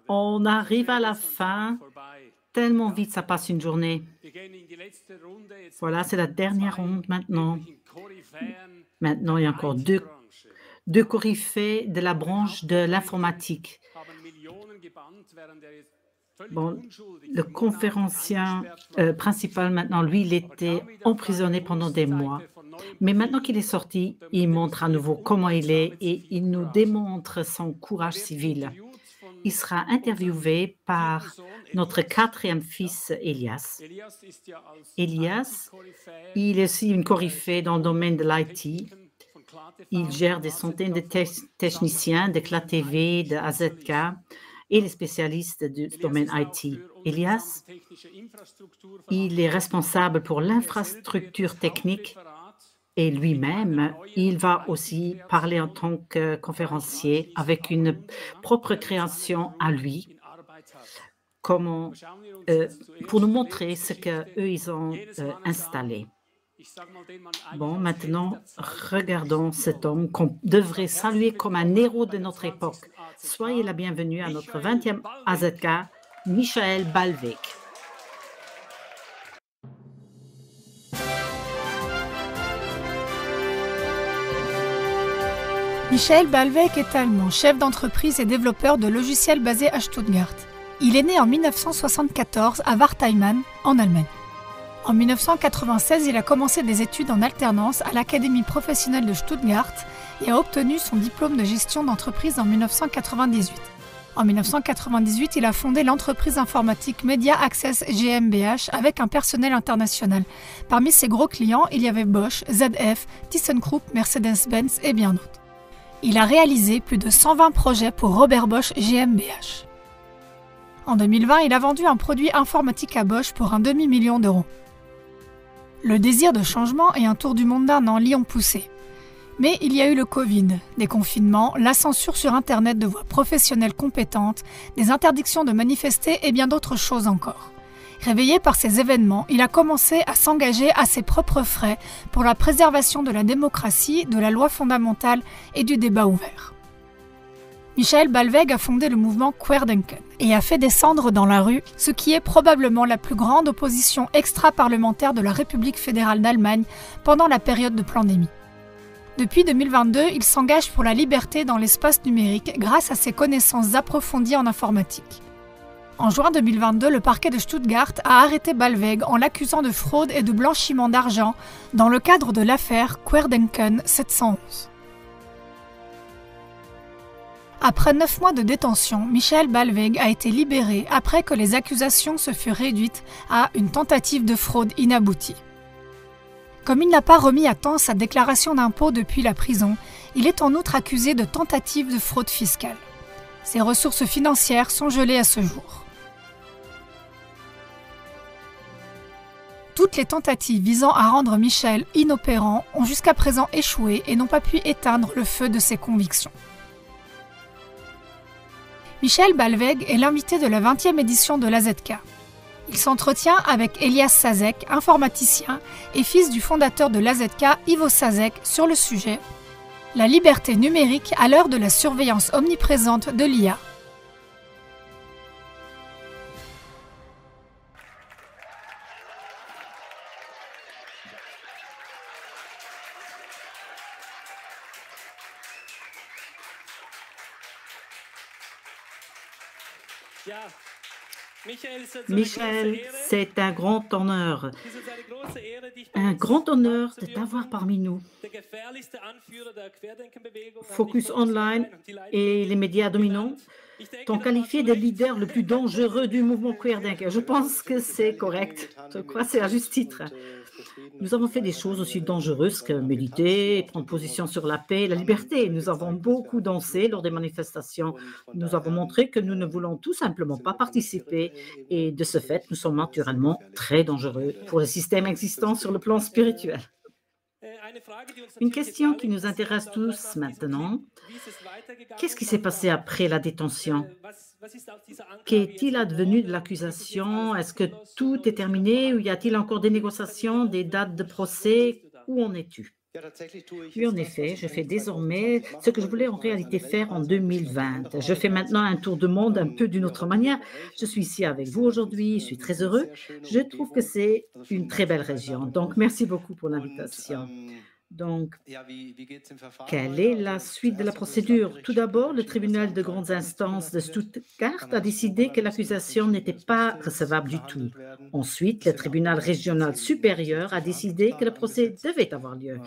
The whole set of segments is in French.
On arrive à la fin, tellement vite ça passe une journée. Voilà, c'est la dernière ronde maintenant. Maintenant, il y a encore deux coryphées de la branche de l'informatique. Bon, le conférencier principal maintenant, lui, il était emprisonné pendant des mois. Mais maintenant qu'il est sorti, il montre à nouveau comment il est et il nous démontre son courage civil. Il sera interviewé par notre quatrième fils, Elias. Elias, il est aussi une coryphée dans le domaine de l'IT. Il gère des centaines de techniciens de CLA TV, de AZK et les spécialistes du domaine IT. Elias, il est responsable pour l'infrastructure technique et lui-même, il va aussi parler en tant que conférencier avec une propre création à lui, comment, pour nous montrer ce qu'eux, ils ont installé. Bon, maintenant, regardons cet homme qu'on devrait saluer comme un héros de notre époque. Soyez la bienvenue à notre 20e AZK, Michael Ballweg. Michael Ballweg est allemand, chef d'entreprise et développeur de logiciels basé à Stuttgart. Il est né en 1974 à Wertheimann, en Allemagne. En 1996, il a commencé des études en alternance à l'Académie professionnelle de Stuttgart et a obtenu son diplôme de gestion d'entreprise en 1998. En 1998, il a fondé l'entreprise informatique Media Access GmbH avec un personnel international. Parmi ses gros clients, il y avait Bosch, ZF, ThyssenKrupp, Mercedes-Benz et bien d'autres. Il a réalisé plus de 120 projets pour Robert Bosch GmbH. En 2020, il a vendu un produit informatique à Bosch pour un demi-million d'euros. Le désir de changement et un tour du monde d'un an l'y ont poussé. Mais il y a eu le Covid, des confinements, la censure sur Internet de voix professionnelles compétentes, des interdictions de manifester et bien d'autres choses encore. Réveillé par ces événements, il a commencé à s'engager à ses propres frais pour la préservation de la démocratie, de la loi fondamentale et du débat ouvert. Michael Ballweg a fondé le mouvement Querdenken et a fait descendre dans la rue ce qui est probablement la plus grande opposition extra-parlementaire de la République fédérale d'Allemagne pendant la période de pandémie. Depuis 2022, il s'engage pour la liberté dans l'espace numérique grâce à ses connaissances approfondies en informatique. En juin 2022, le parquet de Stuttgart a arrêté Ballweg en l'accusant de fraude et de blanchiment d'argent dans le cadre de l'affaire Querdenken 711. Après 9 mois de détention, Michael Ballweg a été libéré après que les accusations se furent réduites à une tentative de fraude inaboutie. Comme il n'a pas remis à temps sa déclaration d'impôt depuis la prison, il est en outre accusé de tentative de fraude fiscale. Ses ressources financières sont gelées à ce jour. Toutes les tentatives visant à rendre Michael inopérant ont jusqu'à présent échoué et n'ont pas pu éteindre le feu de ses convictions. Michael Ballweg est l'invité de la 20e édition de l'AZK. Il s'entretient avec Elias Sazek, informaticien et fils du fondateur de l'AZK, Ivo Sazek, sur le sujet « La liberté numérique à l'heure de la surveillance omniprésente de l'IA ». Michael, c'est un grand honneur de t'avoir parmi nous. Focus Online et les médias dominants t'ont qualifié de leader le plus dangereux du mouvement Querdenken. Je pense que c'est correct. Je crois que c'est à juste titre. Nous avons fait des choses aussi dangereuses que méditer, prendre position sur la paix et la liberté. Nous avons beaucoup dansé lors des manifestations. Nous avons montré que nous ne voulons tout simplement pas participer et de ce fait, nous sommes naturellement très dangereux pour le système existant sur le plan spirituel. Une question qui nous intéresse tous maintenant. Qu'est-ce qui s'est passé après la détention? Qu'est-il advenu de l'accusation? Est-ce que tout est terminé ou y a-t-il encore des négociations, des dates de procès? Où en es-tu? Oui, en effet, je fais désormais ce que je voulais en réalité faire en 2020. Je fais maintenant un tour de monde un peu d'une autre manière. Je suis ici avec vous aujourd'hui, je suis très heureux. Je trouve que c'est une très belle région. Donc, merci beaucoup pour l'invitation. Donc, quelle est la suite de la procédure? Tout d'abord, le tribunal de grande instance de Stuttgart a décidé que l'accusation n'était pas recevable du tout. Ensuite, le tribunal régional supérieur a décidé que le procès devait avoir lieu.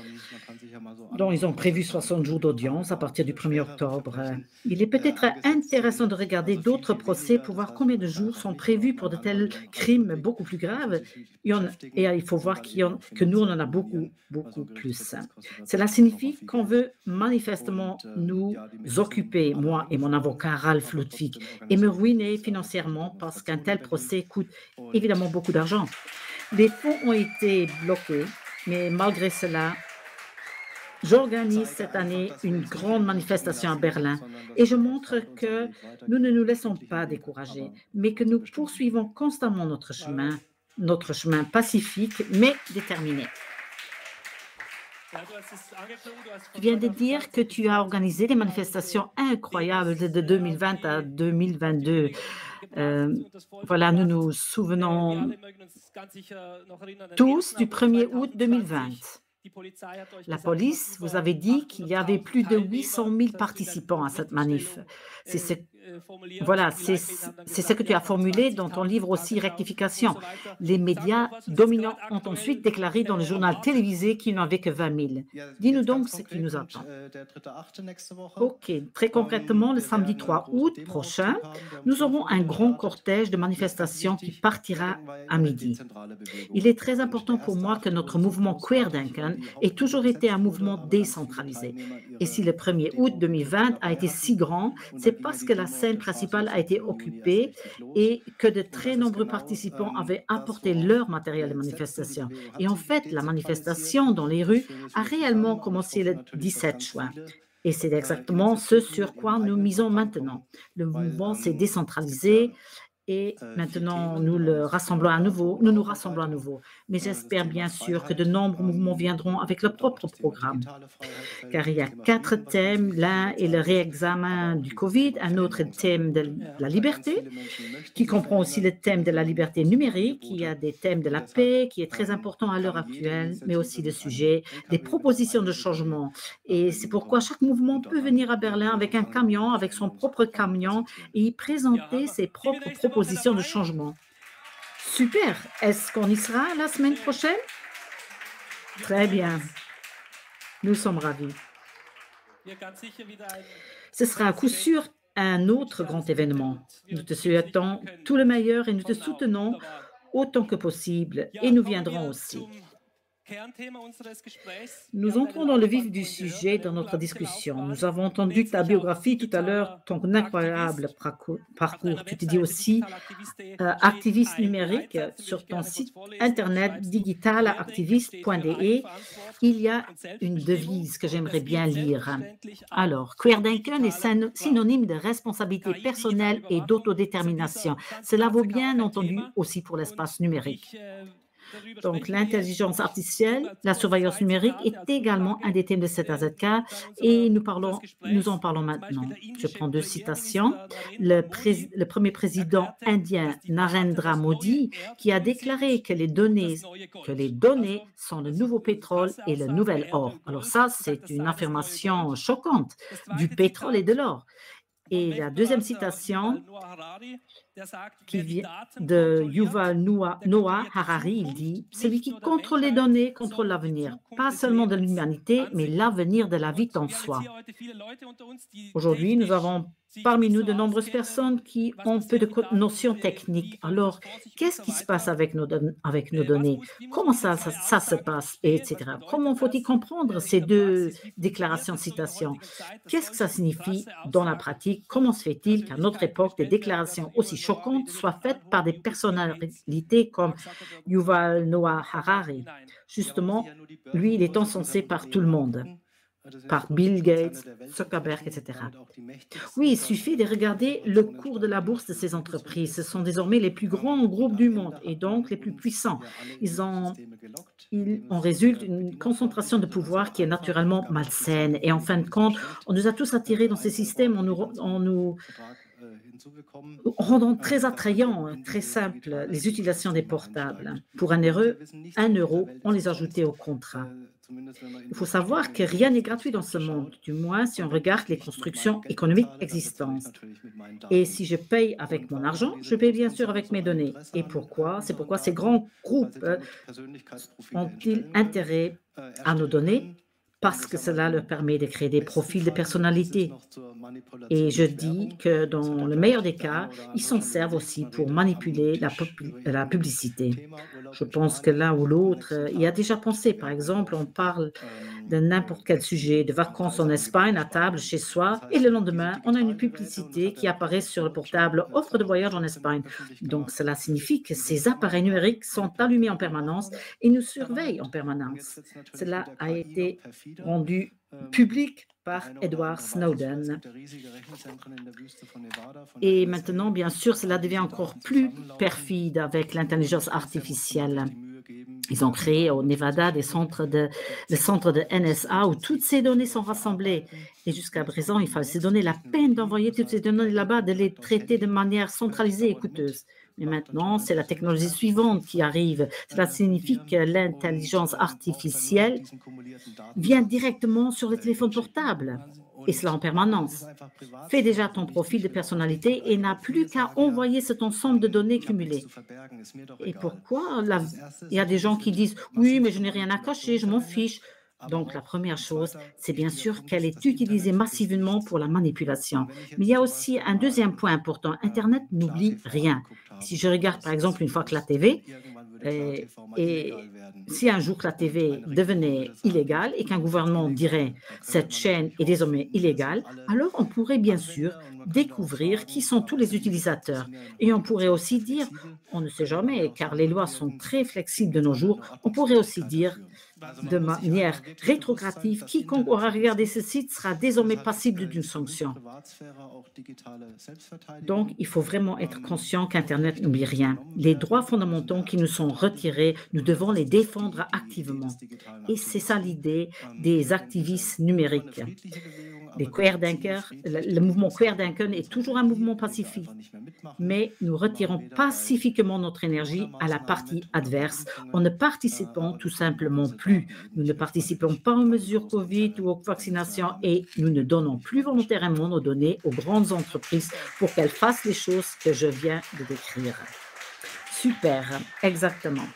Donc, ils ont prévu 60 jours d'audience à partir du 1er octobre. Il est peut-être intéressant de regarder d'autres procès pour voir combien de jours sont prévus pour de tels crimes beaucoup plus graves. Et il faut voir que nous, on en a beaucoup, beaucoup plus. Cela signifie qu'on veut manifestement nous occuper, moi et mon avocat Ralph Ludwig, et me ruiner financièrement parce qu'un tel procès coûte évidemment beaucoup d'argent. Les fonds ont été bloqués, mais malgré cela, j'organise cette année une grande manifestation à Berlin et je montre que nous ne nous laissons pas décourager, mais que nous poursuivons constamment notre chemin pacifique mais déterminé. Tu viens de dire que tu as organisé des manifestations incroyables de 2020 à 2022. Voilà, nous nous souvenons tous du 1er août 2020. La police vous avait dit qu'il y avait plus de 800 000 participants à cette manif. C'est ce que tu as formulé dans ton livre aussi, Rectification. Les médias dominants ont ensuite déclaré dans le journal télévisé qu'il n'y en avait que 20 000. Dis-nous donc ce qui nous attend. OK. Très concrètement, le samedi 3 août prochain, nous aurons un grand cortège de manifestations qui partira à midi. Il est très important pour moi que notre mouvement Querdenken ait toujours été un mouvement décentralisé. Et si le 1er août 2020 a été si grand, c'est parce que la scène principale a été occupée et que de très nombreux participants avaient apporté leur matériel de manifestation. Et en fait, la manifestation dans les rues a réellement commencé le 17 juin. Et c'est exactement ce sur quoi nous misons maintenant. Le mouvement s'est décentralisé et maintenant nous nous rassemblons à nouveau. Mais j'espère bien sûr que de nombreux mouvements viendront avec leur propre programme. Car il y a 4 thèmes. L'un est le réexamen du Covid, un autre thème de la liberté, qui comprend aussi le thème de la liberté numérique. Il y a des thèmes de la paix, qui est très important à l'heure actuelle, mais aussi le sujet des propositions de changement. Et c'est pourquoi chaque mouvement peut venir à Berlin avec un camion, avec son propre camion, et y présenter ses propres propositions de changement. Super! Est-ce qu'on y sera la semaine prochaine? Très bien. Nous sommes ravis. Ce sera à coup sûr un autre grand événement. Nous te souhaitons tout le meilleur et nous te soutenons autant que possible et nous viendrons aussi. Nous entrons dans le vif du sujet dans notre discussion. Nous avons entendu ta biographie tout à l'heure, ton incroyable parcours. Tu te dis aussi activiste numérique sur ton site internet digitalactivist.de. Il y a une devise que j'aimerais bien lire. Alors, Querdenken est synonyme de responsabilité personnelle et d'autodétermination. Cela vaut bien entendu aussi pour l'espace numérique. Donc, l'intelligence artificielle, la surveillance numérique est également un des thèmes de cet AZK et nous en parlons maintenant. Je prends 2 citations. Le premier président indien Narendra Modi qui a déclaré que les données sont le nouveau pétrole et le nouvel or. Alors ça, c'est une affirmation choquante du pétrole et de l'or. Et la deuxième citation qui vient de Yuval Noah Harari, il dit « Celui qui contrôle les données contrôle l'avenir, pas seulement de l'humanité, mais l'avenir de la vie en soi. » Aujourd'hui, nous avons parmi nous de nombreuses personnes qui ont peu de notions techniques. Alors, qu'est-ce qui se passe avec nos données? Comment ça se passe, etc. Comment faut-il comprendre ces 2 déclarations-citations? Qu'est-ce que ça signifie dans la pratique? Comment se fait-il qu'à notre époque, des déclarations aussi choquantes soient faites par des personnalités comme Yuval Noah Harari? Justement, lui, il est encensé par tout le monde. par Bill Gates, Zuckerberg, etc. Oui, il suffit de regarder le cours de la bourse de ces entreprises. Ce sont désormais les plus grands groupes du monde et donc les plus puissants. Il en résulte une concentration de pouvoir qui est naturellement malsaine. Et en fin de compte, on nous a tous attirés dans ces systèmes en nous rendant très attrayants, très simples, les utilisations des portables. Pour 1 euro, on les ajoutait au contrat. Il faut savoir que rien n'est gratuit dans ce monde, du moins si on regarde les constructions économiques existantes. Et si je paye avec mon argent, je paye bien sûr avec mes données. Et pourquoi? C'est pourquoi ces grands groupes ont-ils intérêt à nos données? Parce que cela leur permet de créer des profils de personnalité. Et je dis que dans le meilleur des cas, ils s'en servent aussi pour manipuler la publicité. Je pense que l'un ou l'autre y a déjà pensé. Par exemple, on parle de n'importe quel sujet, de vacances en Espagne, à table, chez soi, et le lendemain, on a une publicité qui apparaît sur le portable, offre de voyage en Espagne. Donc, cela signifie que ces appareils numériques sont allumés en permanence et nous surveillent en permanence. Cela a été rendu public par Edward Snowden. Et maintenant, bien sûr, cela devient encore plus perfide avec l'intelligence artificielle. Ils ont créé au Nevada des centres de NSA où toutes ces données sont rassemblées. Et jusqu'à présent, il fallait se donner la peine d'envoyer toutes ces données là-bas, de les traiter de manière centralisée et coûteuse. Mais maintenant, c'est la technologie suivante qui arrive. Cela signifie que l'intelligence artificielle vient directement sur le téléphone portable, et cela en permanence. Fais déjà ton profil de personnalité et n'a plus qu'à envoyer cet ensemble de données cumulées. Et pourquoi? Il y a des gens qui disent « Oui, mais je n'ai rien à cacher, je m'en fiche ». Donc, la première chose, c'est bien sûr qu'elle est utilisée massivement pour la manipulation. Mais il y a aussi un deuxième point important. Internet n'oublie rien. Si je regarde, par exemple, une fois que la TV, et si un jour que la TV devenait illégale et qu'un gouvernement dirait « cette chaîne est désormais illégale », alors on pourrait bien sûr découvrir qui sont tous les utilisateurs. Et on pourrait aussi dire, on ne sait jamais, car les lois sont très flexibles de nos jours, on pourrait aussi dire de manière rétrogressive, quiconque aura regardé ce site sera désormais passible d'une sanction. Donc, il faut vraiment être conscient qu'Internet n'oublie rien. Les droits fondamentaux qui nous sont retirés, nous devons les défendre activement. Et c'est ça l'idée des activistes numériques. Le mouvement Querdenken est toujours un mouvement pacifique, mais nous retirons pacifiquement notre énergie à la partie adverse en ne participant tout simplement plus. Nous ne participons pas aux mesures Covid ou aux vaccinations et nous ne donnons plus volontairement nos données aux grandes entreprises pour qu'elles fassent les choses que je viens de décrire. Super, exactement.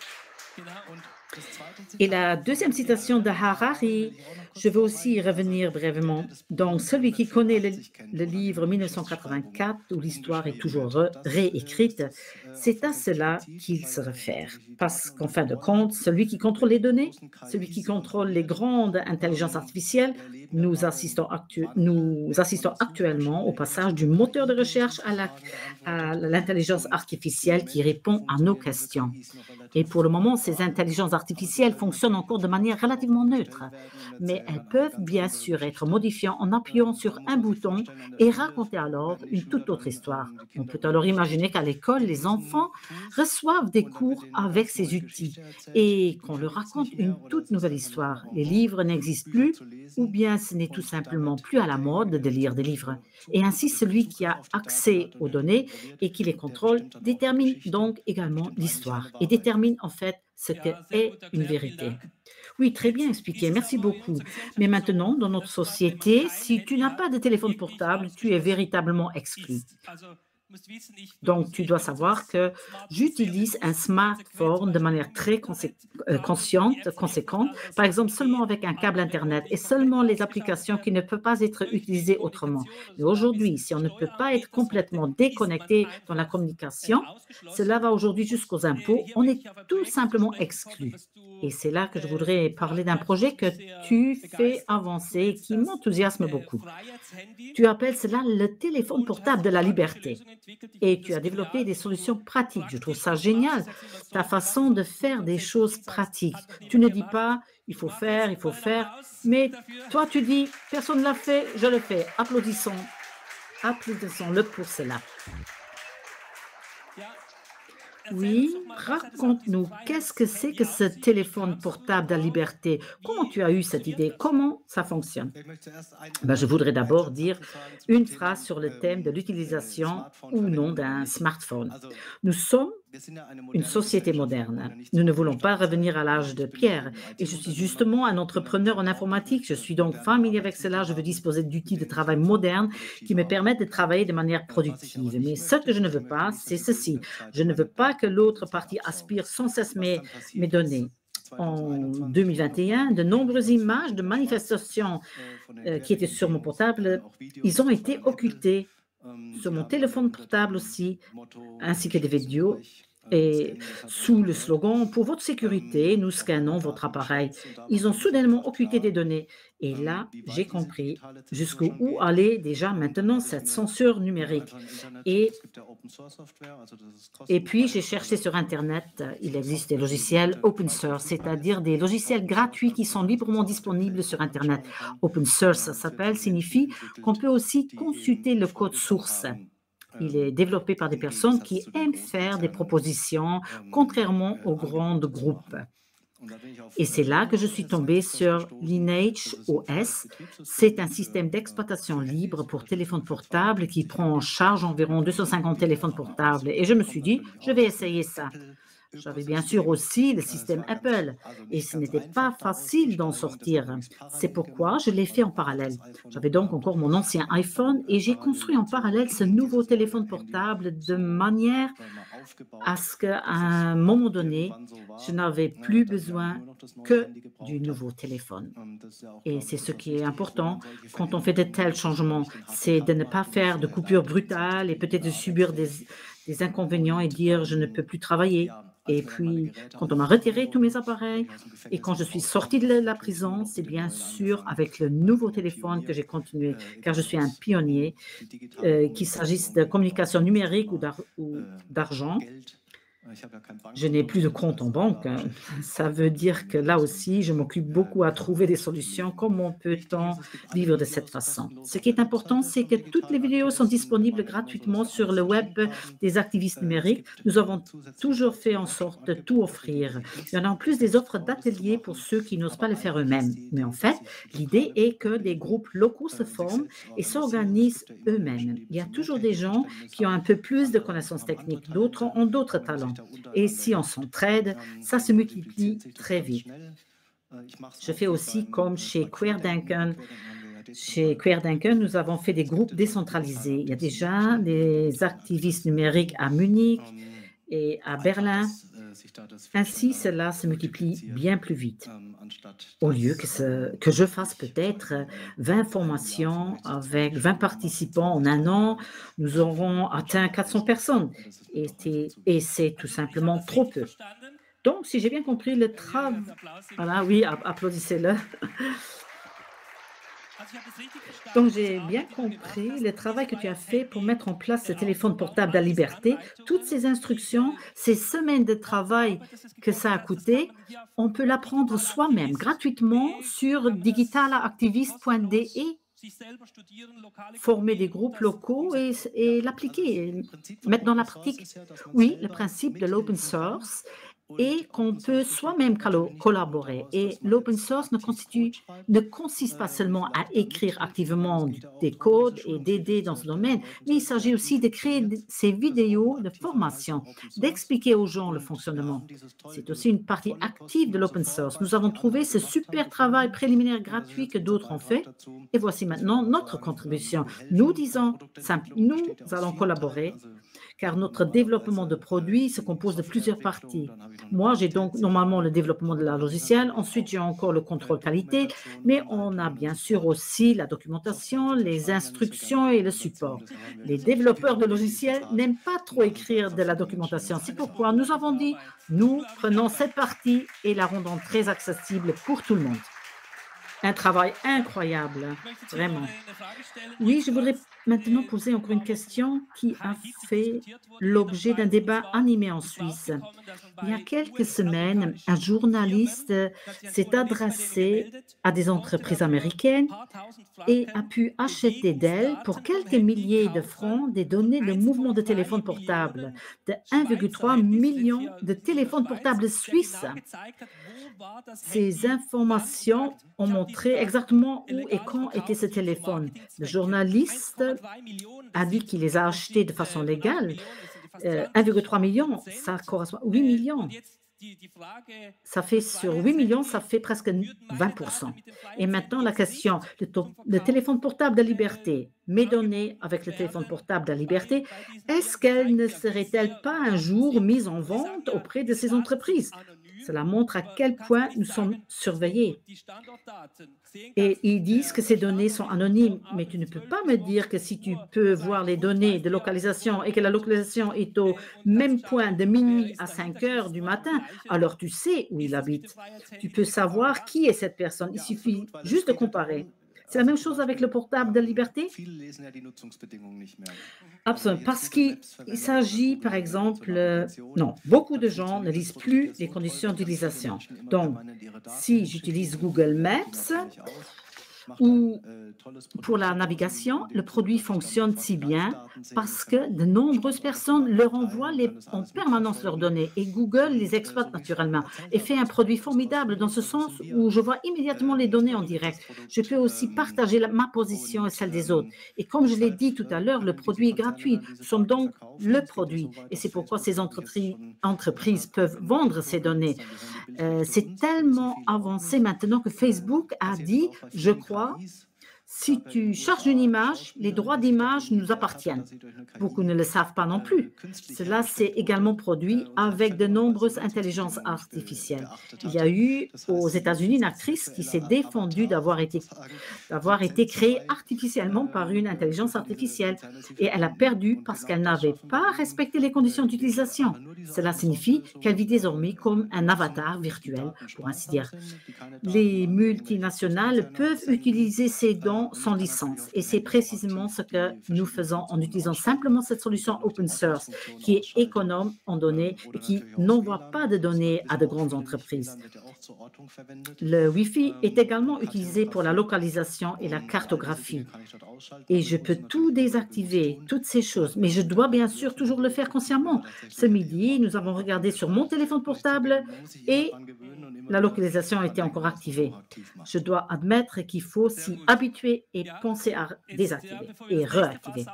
Et la deuxième citation de Harari, je veux aussi y revenir brièvement. Donc, celui qui connaît le livre 1984, où l'histoire est toujours réécrite, c'est à cela qu'il se réfère. Parce qu'en fin de compte, celui qui contrôle les données, celui qui contrôle les grandes intelligences artificielles, nous assistons actuellement au passage du moteur de recherche à l'intelligence artificielle qui répond à nos questions. Et pour le moment, ces intelligences artificielles fonctionnent encore de manière relativement neutre, mais elles peuvent bien sûr être modifiées en appuyant sur un bouton et raconter alors une toute autre histoire. On peut alors imaginer qu'à l'école, les enfants reçoivent des cours avec ces outils et qu'on leur raconte une toute nouvelle histoire. Les livres n'existent plus ou bien ce n'est tout simplement plus à la mode de lire des livres. Et ainsi, celui qui a accès aux données et qui les contrôle détermine donc également l'histoire et détermine en fait ce qu'est une vérité. Oui, très bien expliqué, merci beaucoup. Mais maintenant, dans notre société, si tu n'as pas de téléphone portable, tu es véritablement exclu. Donc, tu dois savoir que j'utilise un smartphone de manière très conséquente, par exemple seulement avec un câble Internet et seulement les applications qui ne peuvent pas être utilisées autrement. Mais aujourd'hui, si on ne peut pas être complètement déconnecté dans la communication, cela va aujourd'hui jusqu'aux impôts, on est tout simplement exclu. Et c'est là que je voudrais parler d'un projet que tu fais avancer et qui m'enthousiasme beaucoup. Tu appelles cela le téléphone portable de la liberté. et tu as développé des solutions pratiques. Je trouve ça génial, ta façon de faire des choses pratiques. Tu ne dis pas, il faut faire, mais toi, tu dis, personne ne l'a fait, je le fais. Applaudissons, applaudissons-le pour cela. Oui, raconte-nous, qu'est-ce que c'est que ce téléphone portable à liberté? Comment tu as eu cette idée? Comment ça fonctionne? Je voudrais d'abord dire une phrase sur le thème de l'utilisation ou non d'un smartphone. Nous sommes une société moderne. Nous ne voulons pas revenir à l'âge de pierre. Et je suis justement un entrepreneur en informatique. Je suis donc familier avec cela. Je veux disposer d'outils de travail modernes qui me permettent de travailler de manière productive. Mais ce que je ne veux pas, c'est ceci. Je ne veux pas que l'autre partie aspire sans cesse mes données. En 2021, de nombreuses images de manifestations qui étaient sur mon portable, ils ont été occultées sur mon téléphone portable aussi, ainsi que des vidéos. Et sous le slogan « Pour votre sécurité, nous scannons votre appareil », ils ont soudainement occulté des données. Et là, j'ai compris jusqu'où allait déjà maintenant cette censure numérique. Et puis, j'ai cherché sur Internet, il existe des logiciels open source, c'est-à-dire des logiciels gratuits qui sont librement disponibles sur Internet. Open source, ça s'appelle, signifie qu'on peut aussi consulter le code source. Il est développé par des personnes qui aiment faire des propositions, contrairement aux grands groupes. Et c'est là que je suis tombée sur Lineage OS. C'est un système d'exploitation libre pour téléphone portable qui prend en charge environ 250 téléphones portables. Et je me suis dit, je vais essayer ça. J'avais bien sûr aussi le système Apple et ce n'était pas facile d'en sortir. C'est pourquoi je l'ai fait en parallèle. J'avais donc encore mon ancien iPhone et j'ai construit en parallèle ce nouveau téléphone portable de manière à ce qu'à un moment donné, je n'avais plus besoin que du nouveau téléphone. Et c'est ce qui est important quand on fait de tels changements, c'est de ne pas faire de coupures brutales et peut-être de subir des inconvénients et dire je ne peux plus travailler. Et puis, quand on m'a retiré tous mes appareils et quand je suis sortie de la prison, c'est bien sûr avec le nouveau téléphone que j'ai continué, car je suis un pionnier, qu'il s'agisse de communication numérique ou d'argent. Je n'ai plus de compte en banque. Ça veut dire que là aussi, je m'occupe beaucoup à trouver des solutions. Comment peut-on vivre de cette façon? Ce qui est important, c'est que toutes les vidéos sont disponibles gratuitement sur le web des activistes numériques. Nous avons toujours fait en sorte de tout offrir. Il y en a en plus des offres d'ateliers pour ceux qui n'osent pas le faire eux-mêmes. Mais en fait, l'idée est que des groupes locaux se forment et s'organisent eux-mêmes. Il y a toujours des gens qui ont un peu plus de connaissances techniques, d'autres ont d'autres talents. Et si on s'entraide, ça se multiplie très vite. Je fais aussi comme chez Querdenken. Chez Querdenken, nous avons fait des groupes décentralisés. Il y a déjà des activistes numériques à Munich et à Berlin. Ainsi, cela se multiplie bien plus vite. Au lieu que je fasse peut-être 20 formations avec 20 participants en un an, nous aurons atteint 400 personnes. Et c'est tout simplement trop peu. Donc, si j'ai bien compris, le travail... Voilà, oui, applaudissez-le. Donc, j'ai bien compris le travail que tu as fait pour mettre en place ce téléphone portable à liberté. Toutes ces instructions, ces semaines de travail que ça a coûté, on peut l'apprendre soi-même gratuitement sur digitalactivist.de, former des groupes locaux et l'appliquer, mettre dans la pratique. Oui, le principe de l'open source et qu'on peut soi-même collaborer. Et l'open source ne consiste pas seulement à écrire activement des codes et d'aider dans ce domaine, mais il s'agit aussi de créer ces vidéos de formation, d'expliquer aux gens le fonctionnement. C'est aussi une partie active de l'open source. Nous avons trouvé ce super travail préliminaire gratuit que d'autres ont fait. Et voici maintenant notre contribution. Nous disons, nous allons collaborer, car notre développement de produits se compose de plusieurs parties. Moi, j'ai donc normalement le développement de la logiciel, ensuite j'ai encore le contrôle qualité, mais on a bien sûr aussi la documentation, les instructions et le support. Les développeurs de logiciels n'aiment pas trop écrire de la documentation. C'est pourquoi nous avons dit, nous prenons cette partie et la rendons très accessible pour tout le monde. Un travail incroyable, vraiment. Oui, je voudrais maintenant poser encore une question qui a fait l'objet d'un débat animé en Suisse. Il y a quelques semaines, un journaliste s'est adressé à des entreprises américaines et a pu acheter d'elles pour quelques milliers de francs des données de mouvement de téléphone portable, de 1,3 million de téléphones portables suisses. Ces informations ont montré exactement où et quand était ce téléphone. Le journaliste a dit qu'il les a achetés de façon légale. 1,3 million, ça correspond à 8 millions. Ça fait sur 8 millions, ça fait presque 20. Et maintenant, la question, le téléphone portable de liberté, mes données avec le téléphone portable de liberté, est-ce qu'elles ne seraient-elles pas un jour mises en vente auprès de ces entreprises? Cela montre à quel point nous sommes surveillés. Et ils disent que ces données sont anonymes, mais tu ne peux pas me dire que si tu peux voir les données de localisation et que la localisation est au même point de minuit à 5 heures du matin, alors tu sais où il habite. Tu peux savoir qui est cette personne. Il suffit juste de comparer. C'est la même chose avec le portable de liberté? Absolument, parce qu'il s'agit, par exemple, non, beaucoup de gens ne lisent plus les conditions d'utilisation. Donc, si j'utilise Google Maps ou pour la navigation, le produit fonctionne si bien parce que de nombreuses personnes leur envoient en permanence leurs données et Google les exploite naturellement et fait un produit formidable dans ce sens où je vois immédiatement les données en direct. Je peux aussi partager ma position et celle des autres. Et comme je l'ai dit tout à l'heure, le produit est gratuit. Nous sommes donc le produit et c'est pourquoi ces entreprises peuvent vendre ces données. C'est tellement avancé maintenant que Facebook a dit, je crois, si tu charges une image, les droits d'image nous appartiennent. Beaucoup ne le savent pas non plus. Cela s'est également produit avec de nombreuses intelligences artificielles. Il y a eu aux États-Unis une actrice qui s'est défendue d'avoir été créée artificiellement par une intelligence artificielle et elle a perdu parce qu'elle n'avait pas respecté les conditions d'utilisation. Cela signifie qu'elle vit désormais comme un avatar virtuel, pour ainsi dire. Les multinationales peuvent utiliser ces dons sans licence et c'est précisément ce que nous faisons en utilisant simplement cette solution open source qui est économe en données et qui n'envoie pas de données à de grandes entreprises. Le Wi-Fi est également utilisé pour la localisation et la cartographie et je peux tout désactiver, toutes ces choses, mais je dois bien sûr toujours le faire consciemment. Ce midi, nous avons regardé sur mon téléphone portable et la localisation était encore activée. Je dois admettre qu'il faut s'y habituer et penser à désactiver et réactiver.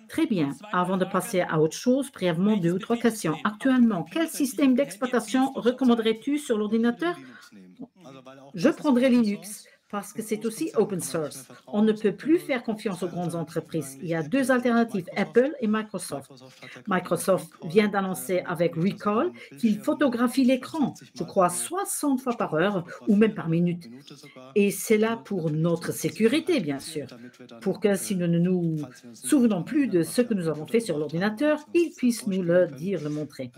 Très bien. Avant de passer à autre chose, brièvement 2 ou 3 questions. Actuellement, quel système d'exploitation recommanderais-tu sur l'ordinateur? Je prendrais Linux parce que c'est aussi open source. On ne peut plus faire confiance aux grandes entreprises. Il y a 2 alternatives, Apple et Microsoft. Microsoft vient d'annoncer avec Recall qu'il photographie l'écran, je crois 60 fois par heure ou même par minute. Et c'est là pour notre sécurité, bien sûr, pour que si nous ne nous souvenons plus de ce que nous avons fait sur l'ordinateur, ils puissent nous le dire, le montrer.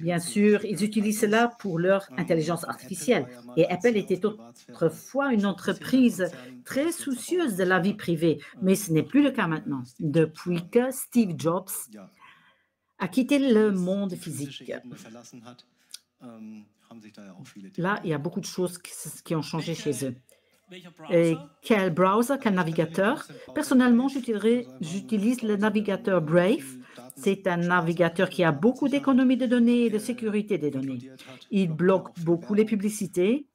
Bien sûr, ils utilisent cela pour leur intelligence artificielle. Et Apple était autrefois une entreprise très soucieuse de la vie privée, mais ce n'est plus le cas maintenant, depuis que Steve Jobs a quitté le monde physique. Là, il y a beaucoup de choses qui ont changé chez eux. Et quel browser, quel navigateur? Personnellement, j'utilise le navigateur Brave. C'est un navigateur qui a beaucoup d'économie de données et de sécurité des données. Il bloque beaucoup les publicités.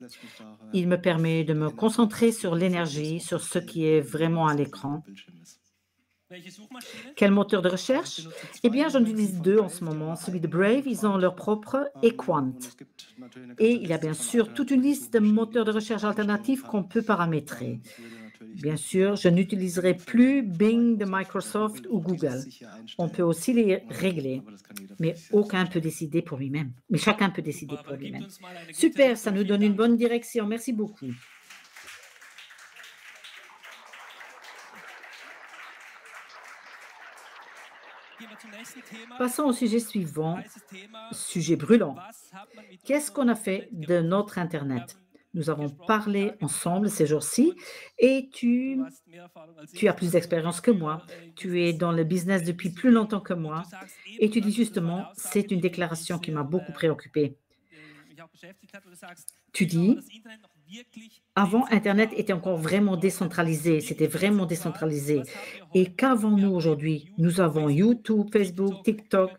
Il me permet de me concentrer sur l'énergie, sur ce qui est vraiment à l'écran. Quel moteur de recherche? Eh bien, j'en utilise 2 en ce moment. Celui de Brave, ils ont leur propre Equant. Et il y a bien sûr toute une liste de moteurs de recherche alternatifs qu'on peut paramétrer. Bien sûr, je n'utiliserai plus Bing de Microsoft ou Google. On peut aussi les régler, mais aucun peut décider pour lui-même. Mais chacun peut décider pour lui-même. Super, ça nous donne une bonne direction. Merci beaucoup. Passons au sujet suivant, sujet brûlant. Qu'est-ce qu'on a fait de notre Internet? Nous avons parlé ensemble ces jours-ci et tu as plus d'expérience que moi. Tu es dans le business depuis plus longtemps que moi et tu dis justement, c'est une déclaration qui m'a beaucoup préoccupée. Tu dis, avant, Internet était encore vraiment décentralisé, c'était vraiment décentralisé. Et qu'avons-nous aujourd'hui? Nous avons YouTube, Facebook, TikTok.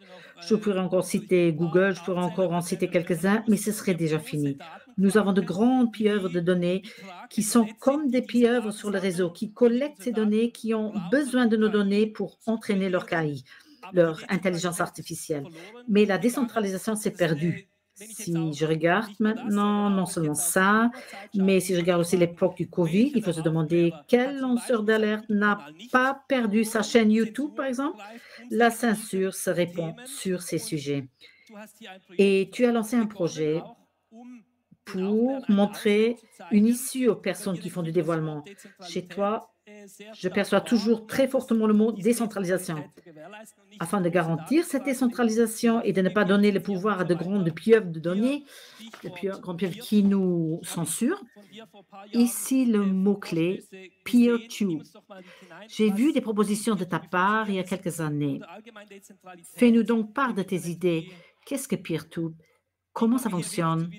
Je pourrais encore citer Google, je pourrais encore en citer quelques-uns, mais ce serait déjà fini. Nous avons de grands pilleurs de données qui sont comme des pieuvres sur le réseau, qui collectent ces données, qui ont besoin de nos données pour entraîner leur KI, leur intelligence artificielle. Mais la décentralisation s'est perdue. Si je regarde maintenant, non seulement ça, mais si je regarde aussi l'époque du Covid, il faut se demander quel lanceur d'alerte n'a pas perdu sa chaîne YouTube, par exemple. La censure se répand sur ces sujets. Et tu as lancé un projet pour montrer une issue aux personnes qui font du dévoilement. Chez toi, je perçois toujours très fortement le mot décentralisation. Afin de garantir cette décentralisation et de ne pas donner le pouvoir à de grandes pieuvres de données, de grandes pieuvres qui nous censurent, ici le mot-clé PeerTube. J'ai vu des propositions de ta part il y a quelques années. Fais-nous donc part de tes idées. Qu'est-ce que PeerTube? Comment ça fonctionne?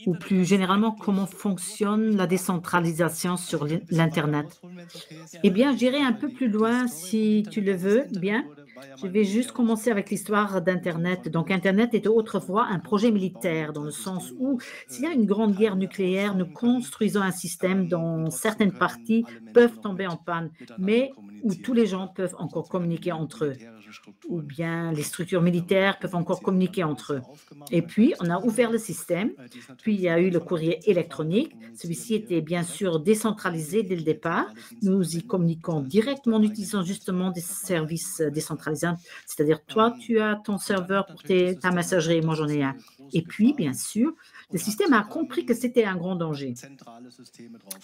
Ou plus généralement, comment fonctionne la décentralisation sur l'Internet? Eh bien, j'irai un peu plus loin si tu le veux bien. Je vais juste commencer avec l'histoire d'Internet. Donc, Internet était autrefois un projet militaire dans le sens où, s'il y a une grande guerre nucléaire, nous construisons un système dont certaines parties peuvent tomber en panne, mais où tous les gens peuvent encore communiquer entre eux, ou bien les structures militaires peuvent encore communiquer entre eux. Et puis, on a ouvert le système, puis il y a eu le courrier électronique. Celui-ci était bien sûr décentralisé dès le départ. Nous y communiquons directement en utilisant justement des services décentralisés, c'est-à-dire toi, tu as ton serveur pour ta messagerie, moi j'en ai un. Et puis, bien sûr, le système a compris que c'était un grand danger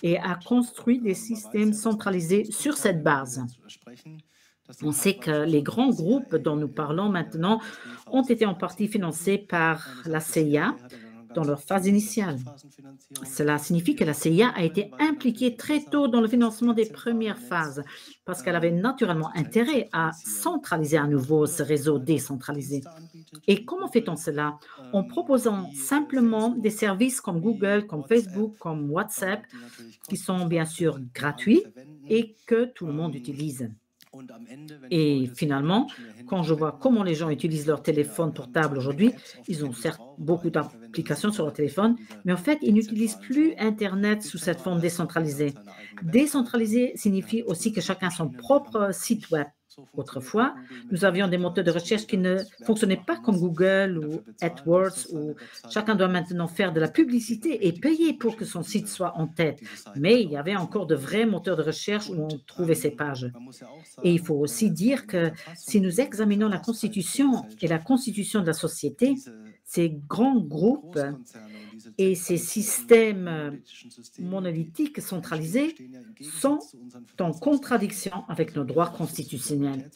et a construit des systèmes centralisés sur cette base. On sait que les grands groupes dont nous parlons maintenant ont été en partie financés par la CIA dans leur phase initiale. Cela signifie que la CIA a été impliquée très tôt dans le financement des premières phases parce qu'elle avait naturellement intérêt à centraliser à nouveau ce réseau décentralisé. Et comment fait-on cela? En proposant simplement des services comme Google, comme Facebook, comme WhatsApp, qui sont bien sûr gratuits et que tout le monde utilise. Et finalement, quand je vois comment les gens utilisent leur téléphone portable aujourd'hui, ils ont certes beaucoup d'applications sur leur téléphone, mais en fait, ils n'utilisent plus Internet sous cette forme décentralisée. Décentralisé signifie aussi que chacun a son propre site web. Autrefois, nous avions des moteurs de recherche qui ne fonctionnaient pas comme Google ou AdWords, où chacun doit maintenant faire de la publicité et payer pour que son site soit en tête. Mais il y avait encore de vrais moteurs de recherche où on trouvait ces pages. Et il faut aussi dire que si nous examinons la Constitution et la Constitution de la société, ces grands groupes et ces systèmes monolithiques centralisés sont en contradiction avec nos droits constitutionnels.